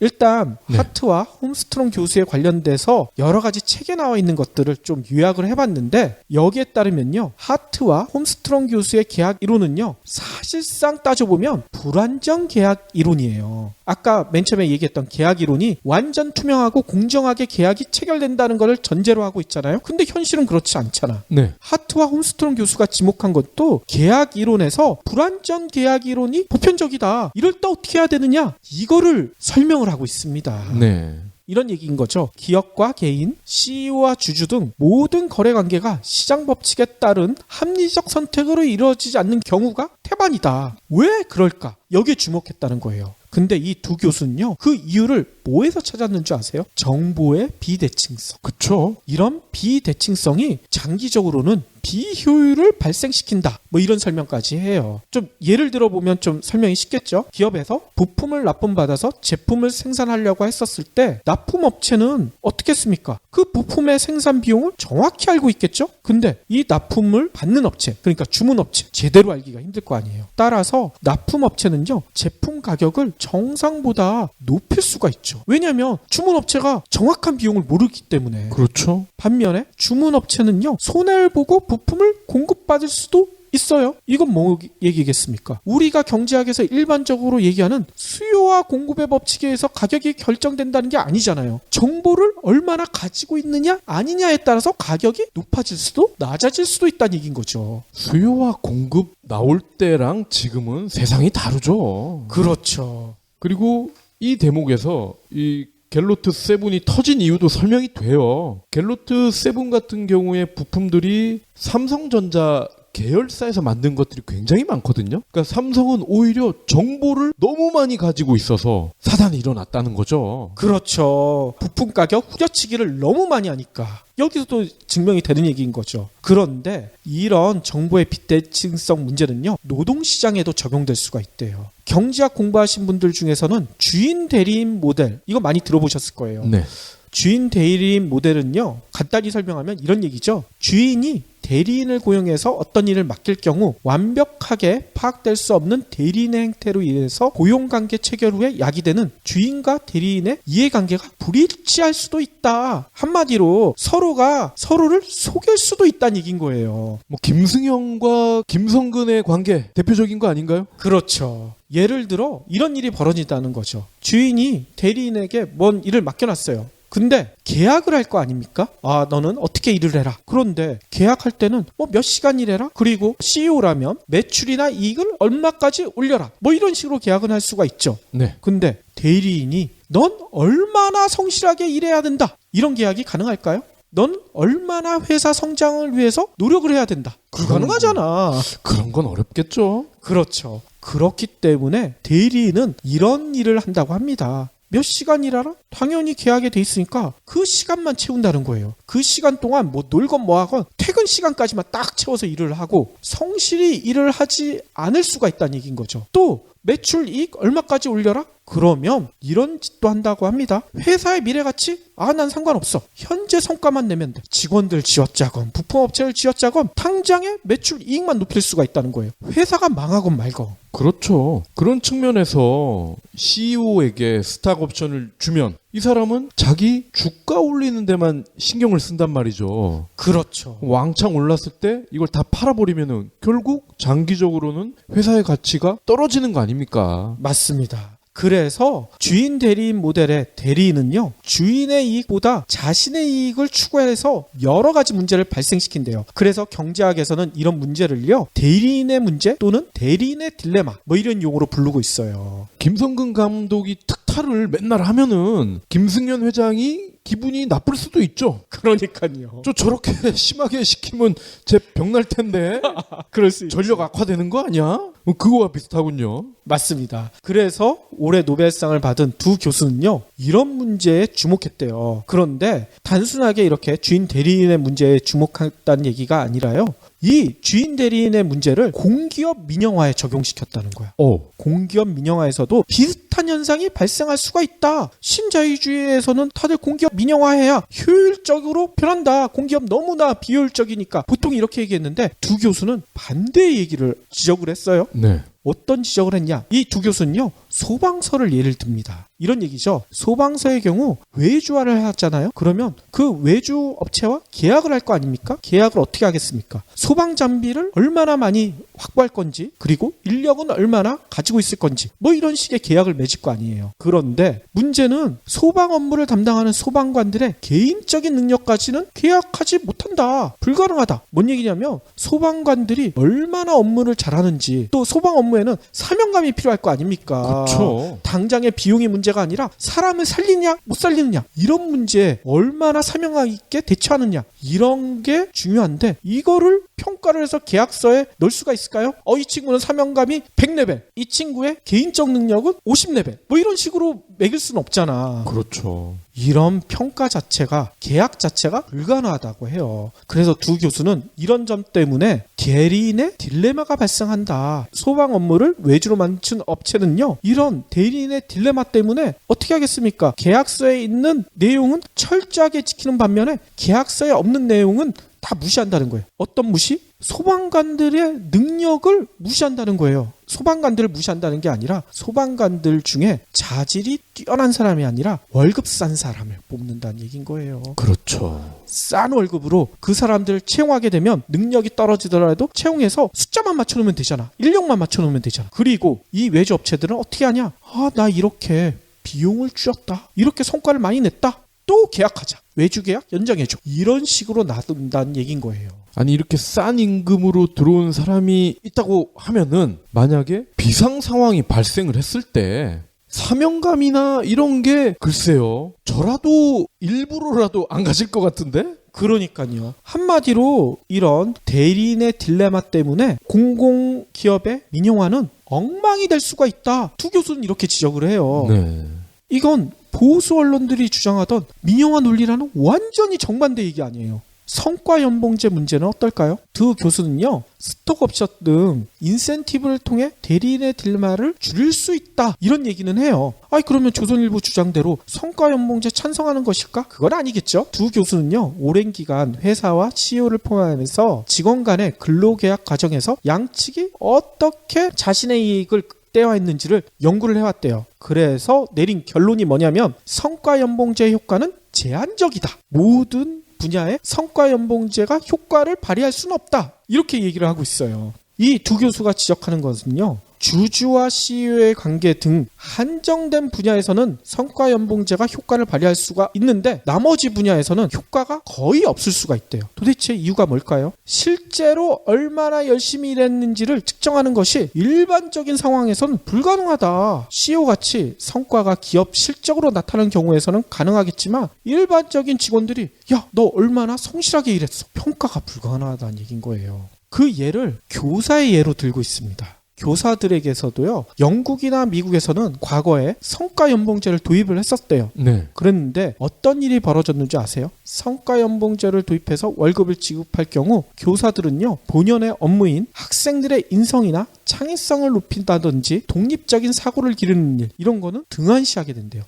일단 네. 하트와 홈스트롱 교수에 관련돼서 여러 가지 책에 나와 있는 것들을 좀 요약을 해봤는데, 여기에 따르면요, 하트와 홈스트롱 교수의 계약 이론은요, 사실상 따져보면 불완전 계약 이론이에요. 아까 맨 처음에 얘기했던 계약 이론이 완전 투명하고 공정하게 계약이 체결된다는 것을 전제로 하고 있잖아요. 근데 현실은 그렇지 않잖아. 네. 하트와 홈스트롱 교수가 지목한 것도 계약 이론에서 불완전 계약 이론이 보편적이다. 이럴 때 어떻게 해야 되느냐? 이거를 설명을 하고 있습니다. 네. 이런 얘기인 거죠. 기업과 개인, CEO와 주주 등 모든 거래 관계가 시장 법칙에 따른 합리적 선택으로 이루어지지 않는 경우가 태반이다. 왜 그럴까? 여기에 주목했다는 거예요. 근데 이 두 교수는요, 그 이유를 뭐에서 찾았는 줄 아세요? 정보의 비대칭성. 그쵸. 이런 비대칭성이 장기적으로는 비효율을 발생시킨다. 이런 설명까지 해요. 좀 예를 들어보면 좀 설명이 쉽겠죠? 기업에서 부품을 납품받아서 제품을 생산하려고 했었을 때 납품업체는 어떻게 했습니까? 그 부품의 생산 비용을 정확히 알고 있겠죠? 근데 이 납품을 받는 업체, 그러니까 주문업체, 제대로 알기가 힘들 거 아니에요. 따라서 납품업체는요, 제품 가격을 정상보다 높일 수가 있죠. 왜냐하면 주문업체가 정확한 비용을 모르기 때문에. 그렇죠. 반면에 주문업체는요, 손해를 보고 부품을 공급받을 수도 있어요. 이건 뭐 얘기겠습니까? 우리가 경제학에서 일반적으로 얘기하는 수요와 공급의 법칙에 의해서 가격이 결정된다는 게 아니잖아요. 정보를 얼마나 가지고 있느냐 아니냐에 따라서 가격이 높아질 수도 낮아질 수도 있다는 얘기인 거죠. 수요와 공급 나올 때랑 지금은 세상이 다르죠. 그렇죠. 그리고 이 대목에서 이 갤로트 7이 터진 이유도 설명이 돼요. 갤로트 7 같은 경우에 부품들이 삼성전자 계열사에서 만든 것들이 굉장히 많거든요. 그러니까 삼성은 오히려 정보를 너무 많이 가지고 있어서 사단이 일어났다는 거죠. 그렇죠. 부품 가격 후려치기를 너무 많이 하니까 여기서도 증명이 되는 얘기인 거죠. 그런데 이런 정보의 빗대칭성 문제는요, 노동시장에도 적용될 수가 있대요. 경제학 공부하신 분들 중에서는 주인 대리인 모델, 이거 많이 들어보셨을 거예요. 네. 주인 대리인 모델은요, 간단히 설명하면 이런 얘기죠. 주인이 대리인을 고용해서 어떤 일을 맡길 경우 완벽하게 파악될 수 없는 대리인의 행태로 인해서 고용관계 체결 후에 야기되는 주인과 대리인의 이해관계가 불일치할 수도 있다. 한마디로 서로가 서로를 속일 수도 있다는 얘기인 거예요. 뭐 김승영과 김성근의 관계 대표적인 거 아닌가요? 그렇죠. 예를 들어 이런 일이 벌어진다는 거죠. 주인이 대리인에게 뭔 일을 맡겨놨어요. 근데 계약을 할 거 아닙니까? 아, 너는 어떻게 일을 해라. 그런데 계약할 때는 뭐 몇 시간 일해라. 그리고 CEO라면 매출이나 이익을 얼마까지 올려라. 뭐 이런 식으로 계약을 할 수가 있죠. 네. 근데 대리인이 넌 얼마나 성실하게 일해야 된다. 이런 계약이 가능할까요? 넌 얼마나 회사 성장을 위해서 노력을 해야 된다. 불가능하잖아. 그런 건 어렵겠죠. 그렇죠. 그렇기 때문에 대리인은 이런 일을 한다고 합니다. 몇 시간 일하라? 당연히 계약에 돼 있으니까 그 시간만 채운다는 거예요. 그 시간 동안 뭐 놀건 뭐하건 퇴근 시간까지만 딱 채워서 일을 하고 성실히 일을 하지 않을 수가 있다는 얘기인 거죠. 또 매출 이익 얼마까지 올려라? 그러면 이런 짓도 한다고 합니다. 회사의 미래가치? 아, 난 상관없어. 현재 성과만 내면 돼. 직원들 쥐어짜건 부품업체를 쥐어짜건 당장의 매출 이익만 높일 수가 있다는 거예요. 회사가 망하건 말건. 그렇죠. 그런 측면에서 CEO에게 스탁 옵션을 주면 이 사람은 자기 주가 올리는 데만 신경을 쓴단 말이죠. 그렇죠. 왕창 올랐을 때 이걸 다 팔아버리면은 결국 장기적으로는 회사의 가치가 떨어지는 거 아닙니까? 맞습니다. 그래서 주인 대리인 모델의 대리인은요, 주인의 이익보다 자신의 이익을 추구해서 여러 가지 문제를 발생시킨대요. 그래서 경제학에서는 이런 문제를요, 대리인의 문제 또는 대리인의 딜레마 뭐 이런 용어로 부르고 있어요. 김성근 감독이 특타를 맨날 하면은 김승현 회장이 기분이 나쁠 수도 있죠. 그러니까요. 저렇게 심하게 시키면 제 병날 텐데 그럴 수 있죠. 전력 악화되는 거 아니야? 그거와 비슷하군요. 맞습니다. 그래서 올해 노벨상을 받은 두 교수는요, 이런 문제에 주목했대요. 그런데 단순하게 이렇게 주인 대리인의 문제에 주목했다는 얘기가 아니라요, 이 주인 대리인의 문제를 공기업 민영화에 적용시켰다는 거야. 공기업 민영화에서도 비슷한 현상이 발생할 수가 있다. 신자유주의에서는 다들 공기업 민영화해야 효율적으로 변한다. 공기업 너무나 비효율적이니까 보통 이렇게 얘기했는데 두 교수는 반대의 얘기를 지적을 했어요. 네. 어떤 지적을 했냐? 이 두 교수는요, 소방서를 예를 듭니다. 이런 얘기죠. 소방서의 경우 외주화를 하잖아요. 그러면 그 외주 업체와 계약을 할 거 아닙니까? 계약을 어떻게 하겠습니까? 소방 장비를 얼마나 많이 확보할 건지, 그리고 인력은 얼마나 가지고 있을 건지, 뭐 이런 식의 계약을 맺을 거 아니에요. 그런데 문제는 소방 업무를 담당하는 소방관들의 개인적인 능력까지는 계약하지 못한다. 불가능하다. 뭔 얘기냐면 소방관들이 얼마나 업무를 잘하는지, 또 소방 업무에는 사명감이 필요할 거 아닙니까? 그렇죠. 당장의 비용이 문제가 아니라 사람을 살리냐 못 살리느냐, 이런 문제에 얼마나 사명감 있게 대처하느냐, 이런 게 중요한데 이거를 평가를 해서 계약서에 넣을 수가 있을까요? 이 친구는 사명감이 100레벨, 이 친구의 개인적 능력은 50레벨, 뭐 이런 식으로 매길 수는 없잖아. 그렇죠. 이런 평가 자체가, 계약 자체가 불가능하다고 해요. 그래서 두 교수는 이런 점 때문에 대리인의 딜레마가 발생한다. 소방 업무를 외주로 만든 업체는요, 이런 대리인의 딜레마 때문에 어떻게 하겠습니까? 계약서에 있는 내용은 철저하게 지키는 반면에 계약서에 없는 내용은 다 무시한다는 거예요. 어떤 무시? 소방관들의 능력을 무시한다는 거예요. 소방관들을 무시한다는 게 아니라 소방관들 중에 자질이 뛰어난 사람이 아니라 월급 싼 사람을 뽑는다는 얘기인 거예요. 그렇죠. 싼 월급으로 그 사람들을 채용하게 되면 능력이 떨어지더라도 채용해서 숫자만 맞춰놓으면 되잖아. 인력만 맞춰놓으면 되잖아. 그리고 이 외주 업체들은 어떻게 하냐? 나 이렇게 비용을 줄였다. 이렇게 성과를 많이 냈다. 또 계약하자. 외주 계약 연장해줘. 이런 식으로 놔둔다는 얘기인 거예요. 아니 이렇게 싼 임금으로 들어온 사람이 있다고 하면은 만약에 비상 상황이 발생을 했을 때 사명감이나 이런 게 글쎄요, 저라도 일부러라도 안 가질 것 같은데? 그러니까요. 한마디로 이런 대리인의 딜레마 때문에 공공기업의 민영화는 엉망이 될 수가 있다. 두 교수는 이렇게 지적을 해요. 네. 이건 보수 언론들이 주장하던 민영화 논리라는 완전히 정반대 얘기 아니에요. 성과 연봉제 문제는 어떨까요? 두 교수는요, 스톡옵션 등 인센티브를 통해 대리인의 딜레마를 줄일 수 있다, 이런 얘기는 해요. 그러면 조선일보 주장대로 성과 연봉제 찬성하는 것일까? 그건 아니겠죠. 두 교수는요, 오랜 기간 회사와 CEO를 포함해서 직원 간의 근로계약 과정에서 양측이 어떻게 자신의 이익을 극대화했는지를 연구를 해왔대요. 그래서 내린 결론이 뭐냐면 성과 연봉제 효과는 제한적이다. 모든 분야의 성과 연봉제가 효과를 발휘할 수는 없다. 이렇게 얘기를 하고 있어요. 이 두 교수가 지적하는 것은요, 주주와 CEO의 관계 등 한정된 분야에서는 성과 연봉제가 효과를 발휘할 수가 있는데 나머지 분야에서는 효과가 거의 없을 수가 있대요. 도대체 이유가 뭘까요? 실제로 얼마나 열심히 일했는지를 측정하는 것이 일반적인 상황에서는 불가능하다. CEO같이 성과가 기업 실적으로 나타나는 경우에서는 가능하겠지만 일반적인 직원들이 야, 너 얼마나 성실하게 일했어. 평가가 불가능하다는 얘기인 거예요. 그 예를 교사의 예로 들고 있습니다. 교사들에게서도요, 영국이나 미국에서는 과거에 성과 연봉제를 도입을 했었대요. 네. 그랬는데 어떤 일이 벌어졌는지 아세요? 성과 연봉제를 도입해서 월급을 지급할 경우 교사들은요, 본연의 업무인 학생들의 인성이나 창의성을 높인다든지 독립적인 사고를 기르는 일, 이런 거는 등한시하게 된대요.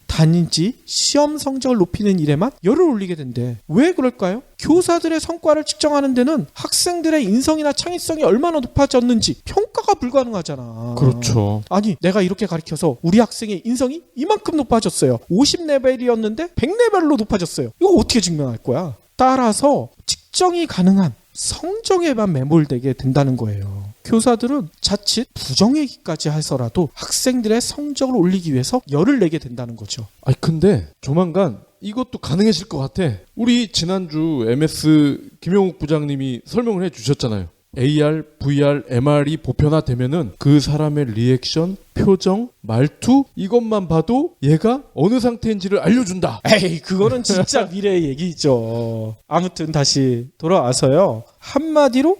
단지 시험 성적을 높이는 일에만 열을 올리게 된대. 왜 그럴까요? 교사들의 성과를 측정하는 데는 학생들의 인성이나 창의성이 얼마나 높아졌는지 평가가 불가능하잖아. 그렇죠. 아니, 내가 이렇게 가르쳐서 우리 학생의 인성이 이만큼 높아졌어요. 50레벨이었는데 100레벨로 높아졌어요. 이거 어떻게 증명할 거야? 따라서 측정이 가능한 성적에만 매몰되게 된다는 거예요. 교사들은 자칫 부정얘기까지 해서라도 학생들의 성적을 올리기 위해서 열을 내게 된다는 거죠. 근데 조만간 이것도 가능해질 것 같아. 우리 지난주 MS 김용욱 부장님이 설명을 해주셨잖아요. AR, VR, MR이 보편화되면은 그 사람의 리액션, 표정, 말투, 이것만 봐도 얘가 어느 상태인지를 알려준다. 에이, 그거는 진짜 미래의 얘기죠. 아무튼 다시 돌아와서요, 한마디로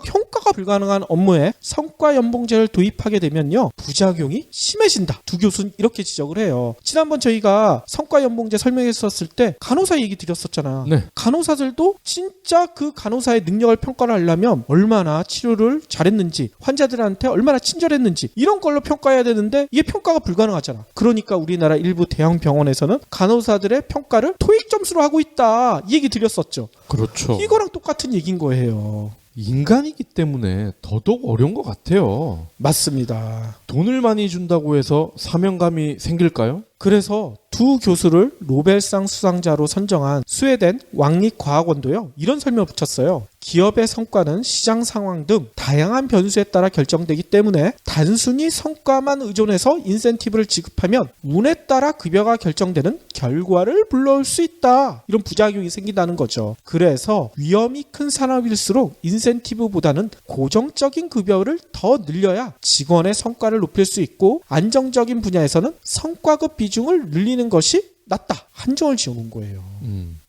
평가가 불가능한 업무에 성과 연봉제를 도입하게 되면요, 부작용이 심해진다. 두 교수는 이렇게 지적을 해요. 지난번 저희가 성과 연봉제 설명했었을 때 간호사 얘기 드렸었잖아. 네. 간호사들도 진짜 그 간호사의 능력을 평가를 하려면 얼마나 치료를 잘했는지, 환자들한테 얼마나 친절했는지, 이런 걸로 평가해야 되는데 이게 평가가 불가능하잖아. 그러니까 우리나라 일부 대형 병원에서는 간호사들의 평가를 토익 점수로 하고 있다, 이 얘기 드렸었죠. 그렇죠. 이거랑 똑같은 얘기인 거예요. 인간이기 때문에 더더욱 어려운 것 같아요. 맞습니다. 돈을 많이 준다고 해서 사명감이 생길까요? 그래서 두 교수를 노벨상 수상자로 선정한 스웨덴 왕립과학원도요, 이런 설명을 붙였어요. 기업의 성과는 시장 상황 등 다양한 변수에 따라 결정되기 때문에 단순히 성과만 의존해서 인센티브를 지급하면 운에 따라 급여가 결정되는 결과를 불러올 수 있다. 이런 부작용이 생긴다는 거죠. 그래서 위험이 큰 산업일수록 인센티브보다는 고정적인 급여를 더 늘려야 직원의 성과를 높일 수 있고, 안정적인 분야에서는 성과급 비중을 늘리는 것이 낫다. 한정을 지어놓은 거예요.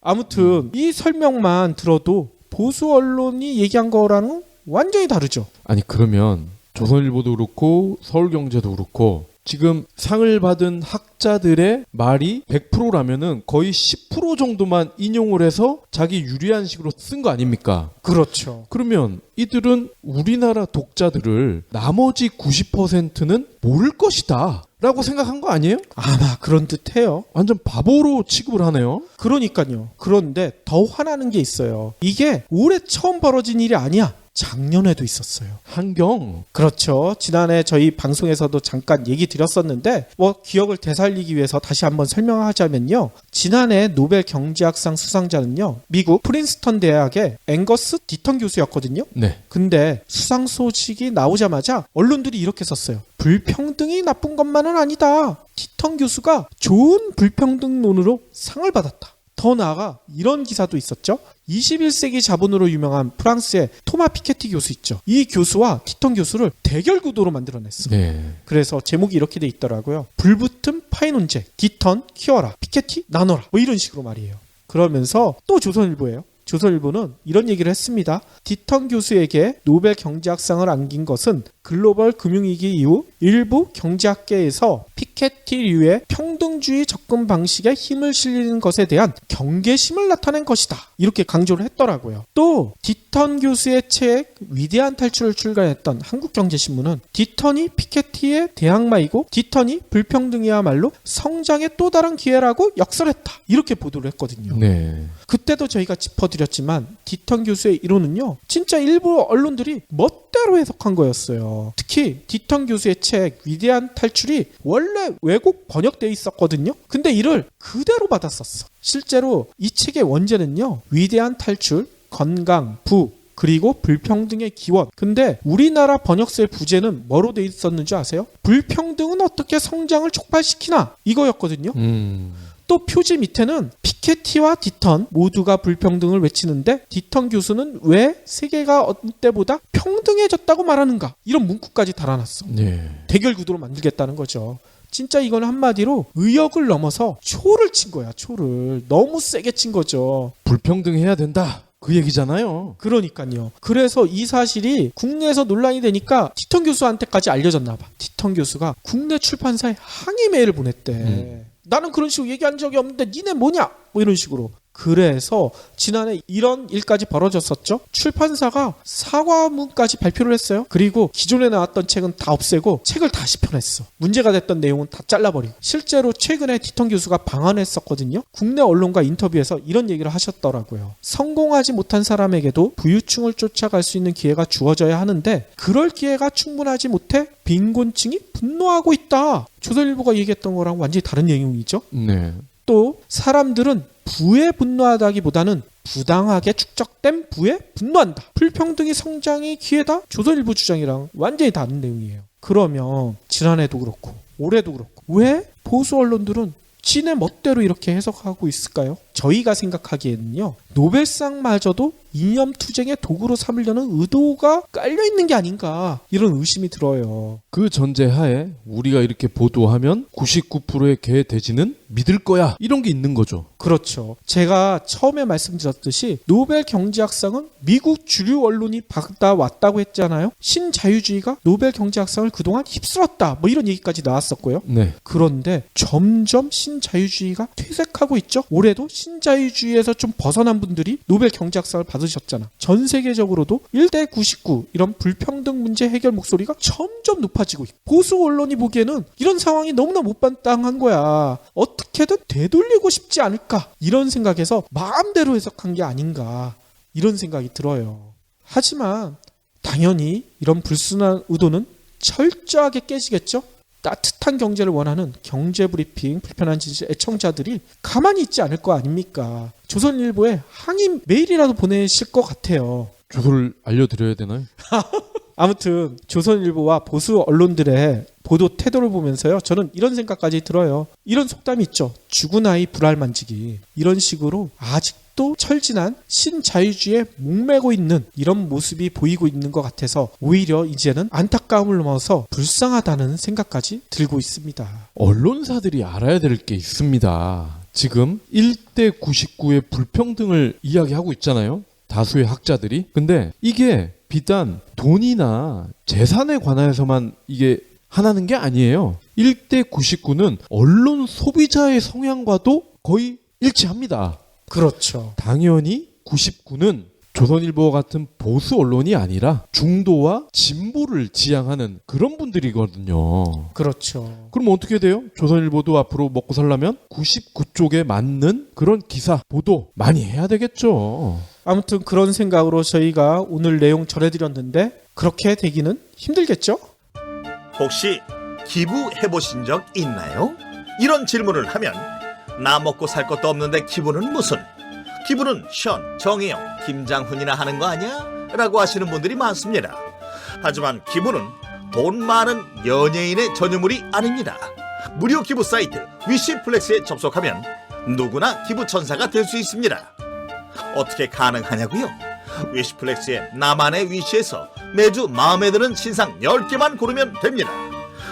아무튼 이 설명만 들어도 보수 언론이 얘기한 거랑은 완전히 다르죠. 아니, 그러면 조선일보도 그렇고 서울경제도 그렇고 지금 상을 받은 학자들의 말이 100%라면은 거의 10% 정도만 인용을 해서 자기 유리한 식으로 쓴 거 아닙니까? 그렇죠. 그러면 이들은 우리나라 독자들을 나머지 90%는 모를 것이다 라고 생각한 거 아니에요? 아마 그런 듯해요. 완전 바보로 취급을 하네요. 그러니까요. 그런데 더 화나는 게 있어요. 이게 올해 처음 벌어진 일이 아니야. 작년에도 있었어요. 한경. 그렇죠. 지난해 저희 방송에서도 잠깐 얘기 드렸었는데 기억을 되살리기 위해서 다시 한번 설명하자면요. 지난해 노벨 경제학상 수상자는요, 미국 프린스턴 대학의 앵거스 디턴 교수였거든요. 네. 근데 수상 소식이 나오자마자 언론들이 이렇게 썼어요. 불평등이 나쁜 것만은 아니다. 디턴 교수가 좋은 불평등론으로 상을 받았다. 더 나아가 이런 기사도 있었죠. 21세기 자본으로 유명한 프랑스의 토마 피케티 교수 있죠. 이 교수와 디턴 교수를 대결 구도로 만들어냈어. 네. 그래서 제목이 이렇게 돼 있더라고요. 불붙은 파이 논쟁. 디턴 키워라, 피케티 나눠라. 이런 식으로 말이에요. 그러면서 또 조선일보예요. 조선일보는 이런 얘기를 했습니다. 디턴 교수에게 노벨 경제학상을 안긴 것은 글로벌 금융위기 이후 일부 경제학계에서 피케티류의 평등주의 접근 방식에 힘을 실리는 것에 대한 경계심을 나타낸 것이다. 이렇게 강조를 했더라고요. 또 디턴 교수의 책 위대한 탈출을 출간했던 한국경제신문은 디턴이 피케티의 대항마이고 디턴이 불평등이야말로 성장의 또 다른 기회라고 역설했다. 이렇게 보도를 했거든요. 네. 그때도 저희가 짚어드렸지만 디턴 교수의 이론은요, 진짜 일부 언론들이 멋대로 해석한 거였어요. 특히 디턴 교수의 책 위대한 탈출이 원래 외국 번역되어 있었거든요. 근데 이를 그대로 받았었어. 실제로 이 책의 원제는요, 위대한 탈출, 건강, 부, 그리고 불평등의 기원. 근데 우리나라 번역서의 부제는 뭐로 돼 있었는 줄 아세요? 불평등은 어떻게 성장을 촉발시키나? 이거였거든요. 또 표지 밑에는 피케티와 디턴 모두가 불평등을 외치는데 디턴 교수는 왜 세계가 어느 때보다 평등해졌다고 말하는가? 이런 문구까지 달아놨어. 네. 대결 구도로 만들겠다는 거죠. 진짜 이건 한마디로 의역을 넘어서 초를 친 거야. 초를. 너무 세게 친 거죠. 불평등해야 된다. 그 얘기잖아요. 그러니까요. 그래서 이 사실이 국내에서 논란이 되니까 디턴 교수한테까지 알려졌나 봐. 디턴 교수가 국내 출판사에 항의 메일을 보냈대. 나는 그런 식으로 얘기한 적이 없는데 니네 뭐냐? 뭐 이런 식으로. 그래서 지난해 이런 일까지 벌어졌었죠. 출판사가 사과문까지 발표를 했어요. 그리고 기존에 나왔던 책은 다 없애고 책을 다시 펴냈어. 문제가 됐던 내용은 다 잘라버리고. 실제로 최근에 디턴 교수가 방한했었거든요. 국내 언론과 인터뷰에서 이런 얘기를 하셨더라고요. 성공하지 못한 사람에게도 부유층을 쫓아갈 수 있는 기회가 주어져야 하는데 그럴 기회가 충분하지 못해 빈곤층이 분노하고 있다. 조선일보가 얘기했던 거랑 완전히 다른 내용이죠. 네. 또 사람들은 부에 분노하다기보다는 부당하게 축적된 부에 분노한다. 불평등이 성장의 기회다. 조선일보 주장이랑 완전히 다른 내용이에요. 그러면 지난해도 그렇고 올해도 그렇고 왜 보수 언론들은 지네 멋대로 이렇게 해석하고 있을까요? 저희가 생각하기에는요, 노벨상마저도 이념투쟁의 도구로 삼으려는 의도가 깔려있는 게 아닌가, 이런 의심이 들어요. 그 전제하에 우리가 이렇게 보도하면 99%의 개 돼지는 믿을 거야. 이런 게 있는 거죠. 그렇죠. 제가 처음에 말씀드렸듯이 노벨 경제학상은 미국 주류 언론이 받아왔다고 했잖아요. 신자유주의가 노벨 경제학상을 그동안 휩쓸었다. 뭐 이런 얘기까지 나왔었고요. 네. 그런데 점점 신자유주의가 퇴색하고 있죠. 올해도 신자유주의에서 좀 벗어난 분들이 노벨 경제학상을 받으셨잖아. 전 세계적으로도 1대 99 이런 불평등 문제 해결 목소리가 점점 높아지고 있고, 보수 언론이 보기에는 이런 상황이 너무나 못마땅한 거야. 어떻게든 되돌리고 싶지 않을까, 이런 생각에서 마음대로 해석한 게 아닌가, 이런 생각이 들어요. 하지만 당연히 이런 불순한 의도는 철저하게 깨지겠죠. 따뜻한 경제를 원하는 경제브리핑 불편한 진실 애청자들이 가만히 있지 않을 거 아닙니까? 조선일보에 항의 메일이라도 보내실 것 같아요. 주소를 알려드려야 되나요? 아무튼 조선일보와 보수 언론들의 보도 태도를 보면서요, 저는 이런 생각까지 들어요. 이런 속담이 있죠. 죽은 아이 불알 만지기. 이런 식으로 아직도 철진한 신자유주의에 목매고 있는 이런 모습이 보이고 있는 것 같아서 오히려 이제는 안타까움을 넘어서 불쌍하다는 생각까지 들고 있습니다. 언론사들이 알아야 될 게 있습니다. 지금 1대 99의 불평등을 이야기하고 있잖아요. 다수의 학자들이. 근데 이게 비단 돈이나 재산에 관해서만 이게 하나는 게 아니에요. 1대 99는 언론 소비자의 성향과도 거의 일치합니다. 그렇죠. 당연히 99는 조선일보와 같은 보수 언론이 아니라 중도와 진보를 지향하는 그런 분들이거든요. 그렇죠. 그럼 어떻게 돼요? 조선일보도 앞으로 먹고 살려면 99쪽에 맞는 그런 기사, 보도 많이 해야 되겠죠. 아무튼 그런 생각으로 저희가 오늘 내용 전해드렸는데 그렇게 되기는 힘들겠죠? 혹시 기부해보신 적 있나요? 이런 질문을 하면 나 먹고 살 것도 없는데 기부는 무슨? 기부는 션, 정혜영, 김장훈이나 하는 거 아니야? 라고 하시는 분들이 많습니다. 하지만 기부는 돈 많은 연예인의 전유물이 아닙니다. 무료 기부 사이트 위시플렉스에 접속하면 누구나 기부천사가 될 수 있습니다. 어떻게 가능하냐고요? 위시플렉스의 나만의 위시에서 매주 마음에 드는 신상 10개만 고르면 됩니다.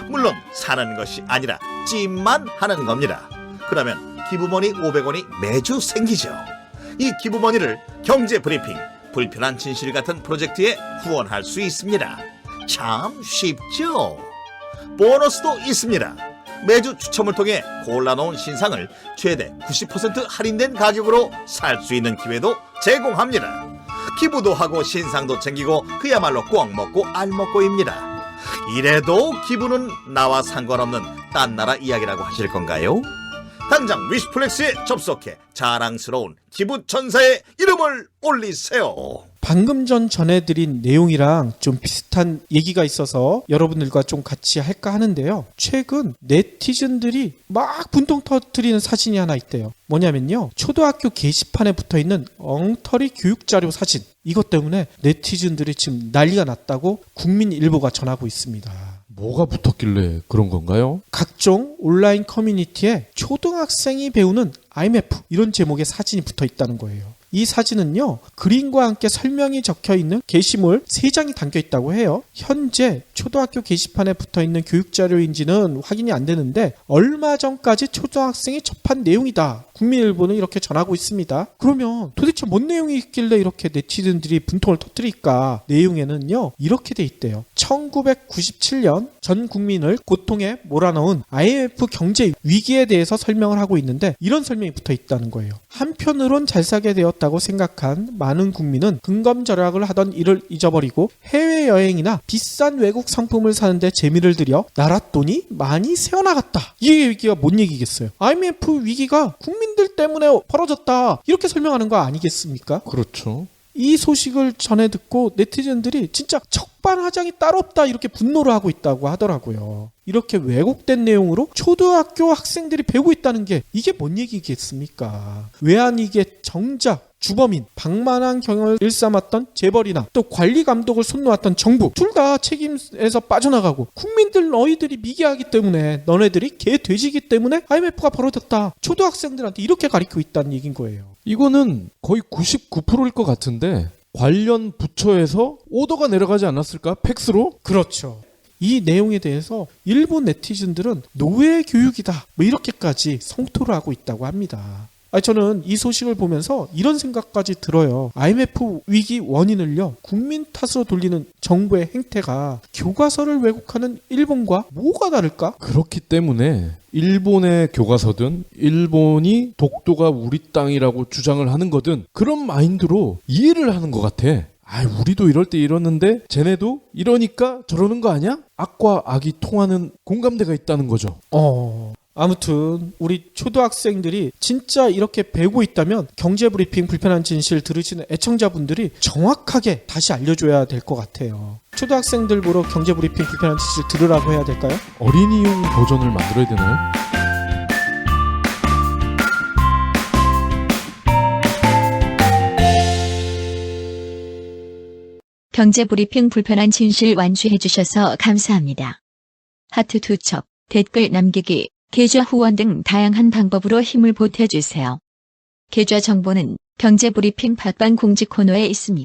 물론 사는 것이 아니라 찜만 하는 겁니다. 그러면 기부머니 500원이 매주 생기죠. 이 기부머니를 경제브리핑, 불편한 진실 같은 프로젝트에 후원할 수 있습니다. 참 쉽죠? 보너스도 있습니다. 매주 추첨을 통해 골라놓은 신상을 최대 90% 할인된 가격으로 살 수 있는 기회도 제공합니다. 기부도 하고 신상도 챙기고 그야말로 꽉 먹고 알 먹고입니다. 이래도 기부는 나와 상관없는 딴 나라 이야기라고 하실 건가요? 당장 위시플렉스에 접속해 자랑스러운 기부 천사의 이름을 올리세요. 방금 전해드린 내용이랑 좀 비슷한 얘기가 있어서 여러분들과 좀 같이 할까 하는데요. 최근 네티즌들이 막 분통 터뜨리는 사진이 하나 있대요. 뭐냐면요, 초등학교 게시판에 붙어있는 엉터리 교육자료 사진. 이것 때문에 네티즌들이 지금 난리가 났다고 국민일보가 전하고 있습니다. 뭐가 붙었길래 그런 건가요? 각종 온라인 커뮤니티에 초등학생이 배우는 IMF 이런 제목의 사진이 붙어 있다는 거예요. 이 사진은요, 그림과 함께 설명이 적혀 있는 게시물 3장이 담겨 있다고 해요. 현재 초등학교 게시판에 붙어 있는 교육자료인지는 확인이 안 되는데 얼마 전까지 초등학생이 접한 내용이다. 국민일보는 이렇게 전하고 있습니다. 그러면 도대체 뭔 내용이 있길래 이렇게 네티즌들이 분통을 터뜨릴까? 내용에는요, 이렇게 돼 있대요. 1997년 전 국민을 고통에 몰아넣은 IMF 경제 위기에 대해서 설명을 하고 있는데 이런 설명이 붙어 있다는 거예요. 한편으론 잘 살게 되었다고 생각한 많은 국민은 근검절약을 하던 일을 잊어버리고 해외여행이나 비싼 외국 상품을 사는데 재미를 들여 나라 돈이 많이 새어나갔다. 이 얘기가 뭔 얘기겠어요? IMF 위기가 국민들 때문에 벌어졌다. 이렇게 설명하는 거 아니겠습니까? 그렇죠. 이 소식을 전해 듣고 네티즌들이 진짜 척반하장이 따로 없다 이렇게 분노를 하고 있다고 하더라고요. 이렇게 왜곡된 내용으로 초등학교 학생들이 배우고 있다는 게 이게 뭔 얘기겠습니까? 외환위기에 정작 주범인 방만한 경영을 일삼았던 재벌이나 또 관리 감독을 손놓았던 정부 둘 다 책임에서 빠져나가고 국민들 너희들이 미개하기 때문에 너네들이 개 돼지기 때문에 IMF가 벌어졌다. 초등학생들한테 이렇게 가르치고 있다는 얘기인 거예요. 이거는 거의 99%일 것 같은데 관련 부처에서 오더가 내려가지 않았을까? 팩스로? 그렇죠. 이 내용에 대해서 일본 네티즌들은 노예 교육이다. 뭐 이렇게까지 성토를 하고 있다고 합니다. 저는 이 소식을 보면서 이런 생각까지 들어요. IMF 위기 원인을요, 국민 탓으로 돌리는 정부의 행태가 교과서를 왜곡하는 일본과 뭐가 다를까? 그렇기 때문에 일본의 교과서든 일본이 독도가 우리 땅이라고 주장을 하는 거든 그런 마인드로 이해를 하는 것 같아. 우리도 이럴 때 이러는데 쟤네도 이러니까 저러는 거 아니야? 악과 악이 통하는 공감대가 있다는 거죠. 아무튼 우리 초등학생들이 진짜 이렇게 배우고 있다면 경제브리핑 불편한 진실 들으시는 애청자분들이 정확하게 다시 알려줘야 될 것 같아요. 초등학생들 보러 경제브리핑 불편한 진실 들으라고 해야 될까요? 어린이용 버전을 만들어야 되나요? 경제브리핑 불편한 진실 완수해주셔서 감사합니다. 하트 투척, 댓글 남기기, 계좌 후원 등 다양한 방법으로 힘을 보태주세요. 계좌 정보는 경제브리핑 팟빵 공지 코너에 있습니다.